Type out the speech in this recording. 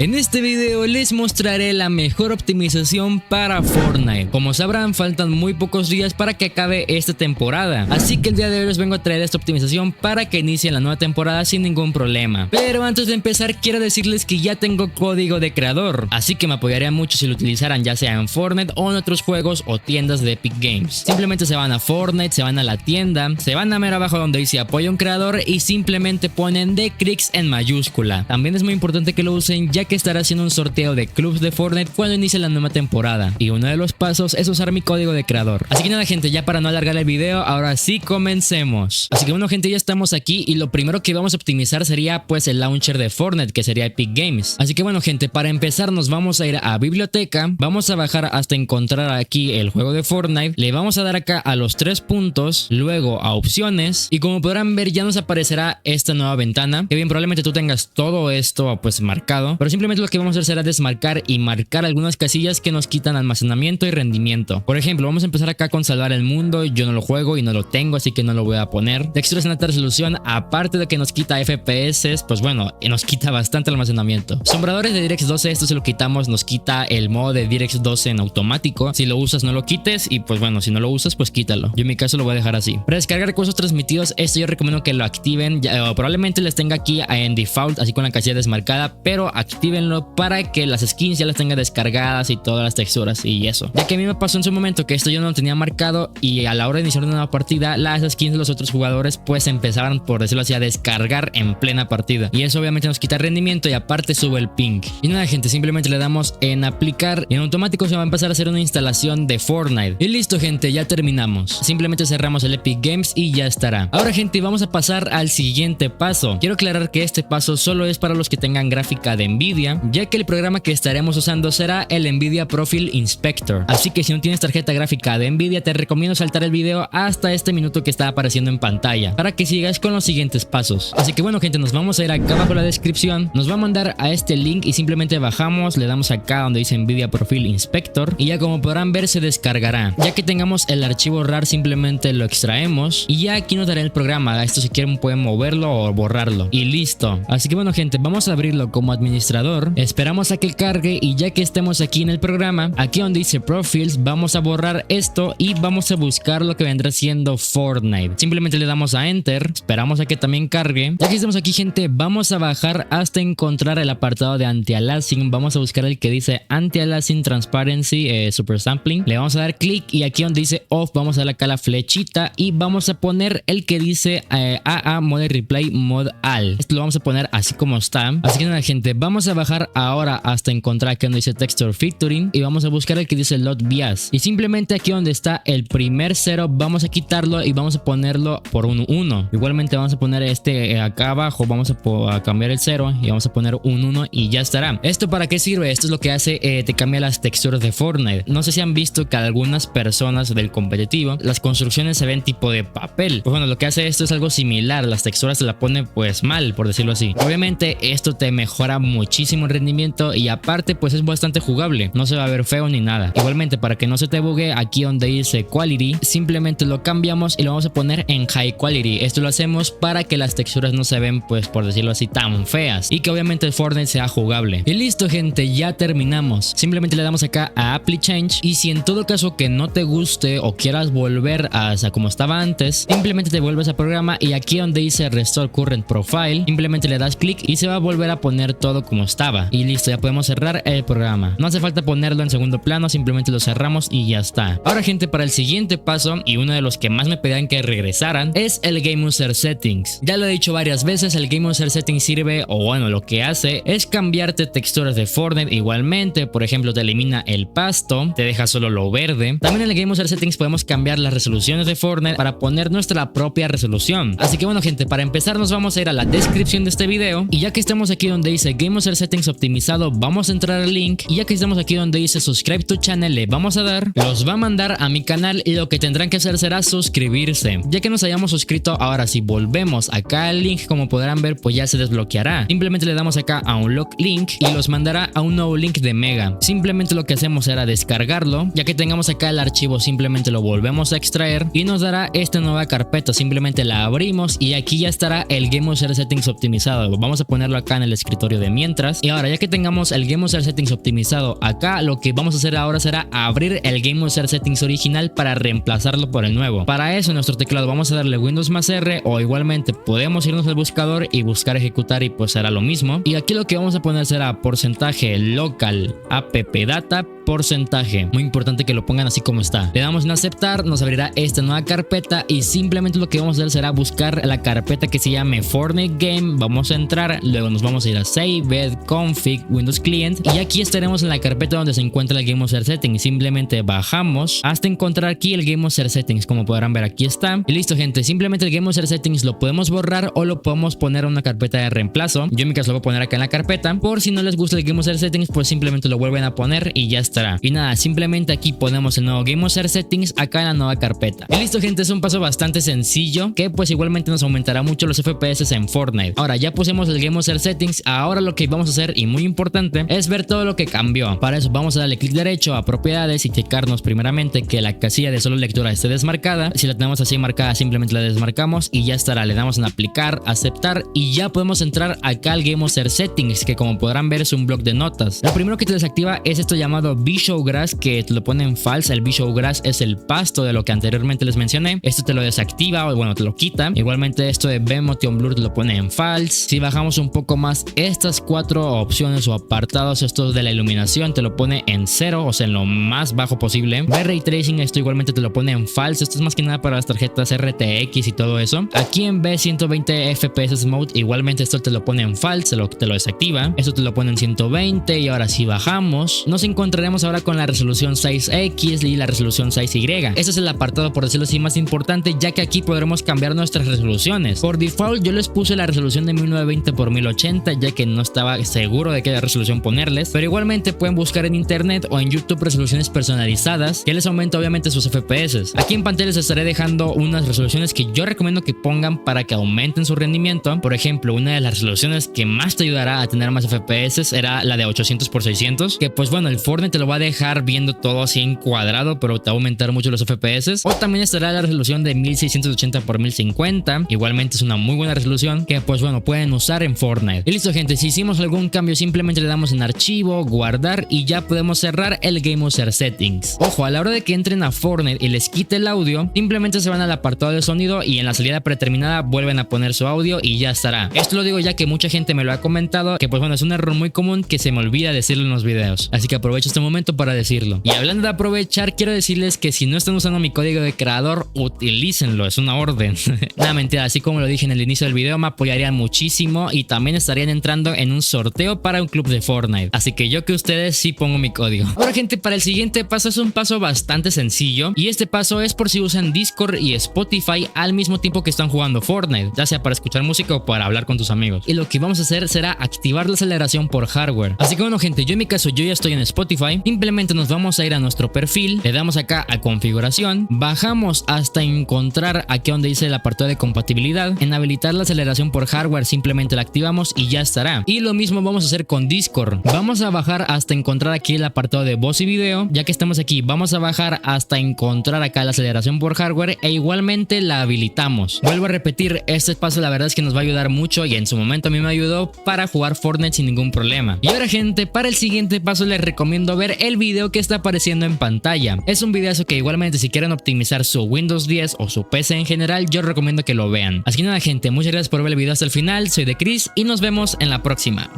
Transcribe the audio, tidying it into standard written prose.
En este video les mostraré la mejor optimización para Fortnite. Como sabrán, faltan muy pocos días para que acabe esta temporada, así que el día de hoy les vengo a traer esta optimización para que inicie la nueva temporada sin ningún problema. Pero antes de empezar quiero decirles que ya tengo código de creador, así que me apoyaría mucho si lo utilizaran ya sea en Fortnite o en otros juegos o tiendas de Epic Games. Simplemente se van a Fortnite, se van a la tienda, se van a mero abajo donde dice apoya a un creador y simplemente ponen TheCrix en mayúscula. También es muy importante que lo usen ya que estará haciendo un sorteo de clubs de Fortnite cuando inicie la nueva temporada, y uno de los pasos es usar mi código de creador. Así que nada, gente, ya para no alargar el video, ahora sí comencemos. Así que bueno, gente, ya estamos aquí y lo primero que vamos a optimizar sería pues el launcher de Fortnite, que sería Epic Games. Así que bueno, gente, para empezar nos vamos a ir a biblioteca, vamos a bajar hasta encontrar aquí el juego de Fortnite, le vamos a dar acá a los 3 puntos, luego a opciones, y como podrán ver ya nos aparecerá esta nueva ventana, que bien probablemente tú tengas todo esto pues marcado, pero simplemente lo que vamos a hacer será desmarcar y marcar algunas casillas que nos quitan almacenamiento y rendimiento. Por ejemplo, vamos a empezar acá con salvar el mundo. Yo no lo juego y no lo tengo, así que no lo voy a poner. Texturas en alta resolución, aparte de que nos quita FPS, pues bueno, nos quita bastante almacenamiento. Sombradores de DirectX 12, esto se lo quitamos, nos quita el modo de DirectX 12 en automático. Si lo usas no lo quites, y pues bueno, si no lo usas pues quítalo. Yo en mi caso lo voy a dejar así. Para descargar recursos transmitidos, esto yo recomiendo que lo activen. Probablemente les tenga aquí en default, así con la casilla desmarcada, pero actívenlo para que las skins ya las tenga descargadas y todas las texturas y eso. Ya que a mí me pasó en su momento que esto yo no lo tenía marcado, y a la hora de iniciar una nueva partida, las skins de los otros jugadores pues empezaban, por decirlo así, a descargar en plena partida, y eso obviamente nos quita rendimiento y aparte sube el ping. Y nada, gente, simplemente le damos en aplicar y en automático se va a empezar a hacer una instalación de Fortnite. Y listo, gente, ya terminamos. Simplemente cerramos el Epic Games y ya estará. Ahora, gente, vamos a pasar al siguiente paso. Quiero aclarar que este paso solo es para los que tengan gráfica de Nvidia, ya que el programa que estaremos usando será el Nvidia Profile Inspector. Así que si no tienes tarjeta gráfica de Nvidia, te recomiendo saltar el video hasta este minuto que está apareciendo en pantalla para que sigas con los siguientes pasos. Así que bueno, gente, nos vamos a ir acá abajo en la descripción, nos va a mandar a este link y simplemente bajamos, le damos acá donde dice Nvidia Profile Inspector y ya como podrán ver se descargará. Ya que tengamos el archivo RAR simplemente lo extraemos y ya aquí nos dará el programa. Esto si quieren pueden moverlo o borrarlo y listo. Así que bueno, gente, vamos a abrirlo como administrador, esperamos a que cargue y ya que estemos aquí en el programa, aquí donde dice Profiles, vamos a borrar esto y vamos a buscar lo que vendrá siendo Fortnite. Simplemente le damos a Enter, esperamos a que también cargue. Ya que estamos aquí, gente, vamos a bajar hasta encontrar el apartado de Anti-Aliasing, vamos a buscar el que dice Anti-Aliasing Transparency Super Sampling, le vamos a dar clic y aquí donde dice Off vamos a darle acá la flechita y vamos a poner el que dice AA Mode Replay Mod All. Esto lo vamos a poner así como está. Así que nada, gente, vamos a bajar ahora hasta encontrar aquí donde dice Texture Featuring y vamos a buscar el que dice Load Bias y simplemente aquí donde está el primer 0 vamos a quitarlo y vamos a ponerlo por un 1. Igualmente vamos a poner este acá abajo, vamos a cambiar el 0 y vamos a poner un 1 y ya estará. ¿Esto para qué sirve? Esto es lo que hace, te cambia las texturas de Fortnite. No sé si han visto que algunas personas del competitivo las construcciones se ven tipo de papel. Pues bueno, lo que hace esto es algo similar, las texturas se la pone pues mal, por decirlo así. Obviamente esto te mejora muchísimo el rendimiento y aparte pues es bastante jugable, no se va a ver feo ni nada. Igualmente, para que no se te bugue, aquí donde dice Quality simplemente lo cambiamos y lo vamos a poner en High Quality. Esto lo hacemos para que las texturas no se ven pues por decirlo así tan feas y que obviamente el Fortnite sea jugable. Y listo, gente, ya terminamos. Simplemente le damos acá a Apply Change y si en todo caso que no te guste o quieras volver a como estaba antes, simplemente te vuelves a programa y aquí donde dice Restore Current Profile simplemente le das clic y se va a volver a poner todo como estaba y listo, ya podemos cerrar el programa. No hace falta ponerlo en segundo plano, simplemente lo cerramos y ya está. Ahora, gente, para el siguiente paso y uno de los que más me pedían que regresaran es el Game User Settings. Ya lo he dicho varias veces, el Game User Settings sirve, o bueno, lo que hace es cambiarte texturas de Fortnite. Igualmente, por ejemplo, te elimina el pasto, te deja solo lo verde. También en el Game User Settings podemos cambiar las resoluciones de Fortnite para poner nuestra propia resolución. Así que bueno, gente, para empezar nos vamos a ir a la descripción de este video y ya que estamos aquí donde dice Game User Settings optimizado, vamos a entrar al link y ya que estamos aquí donde dice Subscribe to Channel le vamos a dar, los va a mandar a mi canal y lo que tendrán que hacer será suscribirse. Ya que nos hayamos suscrito, ahora si volvemos acá al link, como podrán ver, pues ya se desbloqueará. Simplemente le damos acá a Unlock Link y los mandará a un nuevo link de Mega. Simplemente lo que hacemos será descargarlo, ya que tengamos acá el archivo simplemente lo volvemos a extraer y nos dará esta nueva carpeta. Simplemente la abrimos y aquí ya estará el Game User Settings optimizado. Vamos a ponerlo acá en el escritorio de mientras extras. Y ahora, ya que tengamos el Game User Settings optimizado acá, lo que vamos a hacer ahora será abrir el Game User Settings original para reemplazarlo por el nuevo. Para eso en nuestro teclado vamos a darle Windows más R, o igualmente podemos irnos al buscador y buscar ejecutar y pues será lo mismo. Y aquí lo que vamos a poner será porcentaje local appdata porcentaje. Muy importante que lo pongan así como está. Le damos en aceptar, nos abrirá esta nueva carpeta y simplemente lo que vamos a hacer será buscar la carpeta que se llame Fortnite Game. Vamos a entrar, luego nos vamos a ir a Saved, Config, Windows Client y aquí estaremos en la carpeta donde se encuentra el Game User Settings. Simplemente bajamos hasta encontrar aquí el Game User Settings. Como podrán ver, aquí está. Y listo, gente. Simplemente el Game User Settings lo podemos borrar o lo podemos poner en una carpeta de reemplazo. Yo en mi caso lo voy a poner acá en la carpeta. Por si no les gusta el Game User Settings, pues simplemente lo vuelven a poner y ya está. Y nada, simplemente aquí ponemos el nuevo Game User Settings acá en la nueva carpeta. Y listo, gente, es un paso bastante sencillo que pues igualmente nos aumentará mucho los FPS en Fortnite. Ahora ya pusimos el Game User Settings, ahora lo que vamos a hacer, y muy importante, es ver todo lo que cambió. Para eso vamos a darle clic derecho a propiedades y checarnos primeramente que la casilla de solo lectura esté desmarcada. Si la tenemos así marcada, simplemente la desmarcamos y ya estará. Le damos en aplicar, aceptar y ya podemos entrar acá al Game User Settings, que como podrán ver es un bloc de notas. Lo primero que te desactiva es esto llamado Visual Grass, que te lo pone en false. El Visual Grass es el pasto de lo que anteriormente les mencioné. Esto te lo desactiva o bueno, te lo quita. Igualmente esto de B-Motion Blur te lo pone en false. Si bajamos un poco más, estas cuatro opciones o apartados, estos de la iluminación, te lo pone en 0, o sea en lo más bajo posible. Ray Tracing, esto igualmente te lo pone en false. Esto es más que nada para las tarjetas RTX y todo eso. Aquí en B120 FPS Mode, igualmente esto te lo pone en false, te lo desactiva. Esto te lo pone en 120 y ahora si bajamos, nos encontraremos ahora con la resolución 6X y la resolución 6Y. Este es el apartado, por decirlo así, más importante, ya que aquí podremos cambiar nuestras resoluciones. Por default yo les puse la resolución de 1920 x 1080, ya que no estaba seguro de qué resolución ponerles, pero igualmente pueden buscar en internet o en YouTube resoluciones personalizadas que les aumenta obviamente sus FPS. Aquí en pantalla les estaré dejando unas resoluciones que yo recomiendo que pongan para que aumenten su rendimiento. Por ejemplo, una de las resoluciones que más te ayudará a tener más FPS era la de 800 x 600, que pues bueno, el Fortnite te lo va a dejar viendo todo así encuadrado, pero te va a aumentar mucho los FPS. O también estará la resolución de 1680 x 1050, igualmente es una muy buena resolución que pues bueno, pueden usar en Fortnite. Y listo, gente, si hicimos algún cambio simplemente le damos en archivo, guardar y ya podemos cerrar el Game User Settings. Ojo, a la hora de que entren a Fortnite y les quite el audio, simplemente se van al apartado de sonido y en la salida predeterminada vuelven a poner su audio y ya estará. Esto lo digo ya que mucha gente me lo ha comentado, que pues bueno, es un error muy común que se me olvida decirlo en los videos, así que aprovecho este momento para decirlo. Y hablando de aprovechar, quiero decirles que si no están usando mi código de creador, utilícenlo, es una orden. Nada, mentira, así como lo dije en el inicio del video, me apoyarían muchísimo y también estarían entrando en un sorteo para un club de Fortnite, así que yo que ustedes sí pongo mi código. Ahora, gente, para el siguiente paso es un paso bastante sencillo y este paso es por si usan Discord y Spotify al mismo tiempo que están jugando Fortnite, ya sea para escuchar música o para hablar con tus amigos. Y lo que vamos a hacer será activar la aceleración por hardware. Así que bueno, gente, yo en mi caso yo ya estoy en Spotify. Simplemente nos vamos a ir a nuestro perfil, le damos acá a configuración, bajamos hasta encontrar aquí donde dice el apartado de compatibilidad. En habilitar la aceleración por hardware simplemente la activamos y ya estará. Y lo mismo vamos a hacer con Discord. Vamos a bajar hasta encontrar aquí el apartado de voz y video. Ya que estamos aquí, vamos a bajar hasta encontrar acá la aceleración por hardware e igualmente la habilitamos. Vuelvo a repetir, este paso la verdad es que nos va a ayudar mucho y en su momento a mí me ayudó para jugar Fortnite sin ningún problema. Y ahora, gente, para el siguiente paso les recomiendo ver el video que está apareciendo en pantalla. Es un videazo que igualmente si quieren optimizar su Windows 10 o su PC en general, yo recomiendo que lo vean. Así que nada, gente, muchas gracias por ver el video hasta el final. Soy de Chris y nos vemos en la próxima.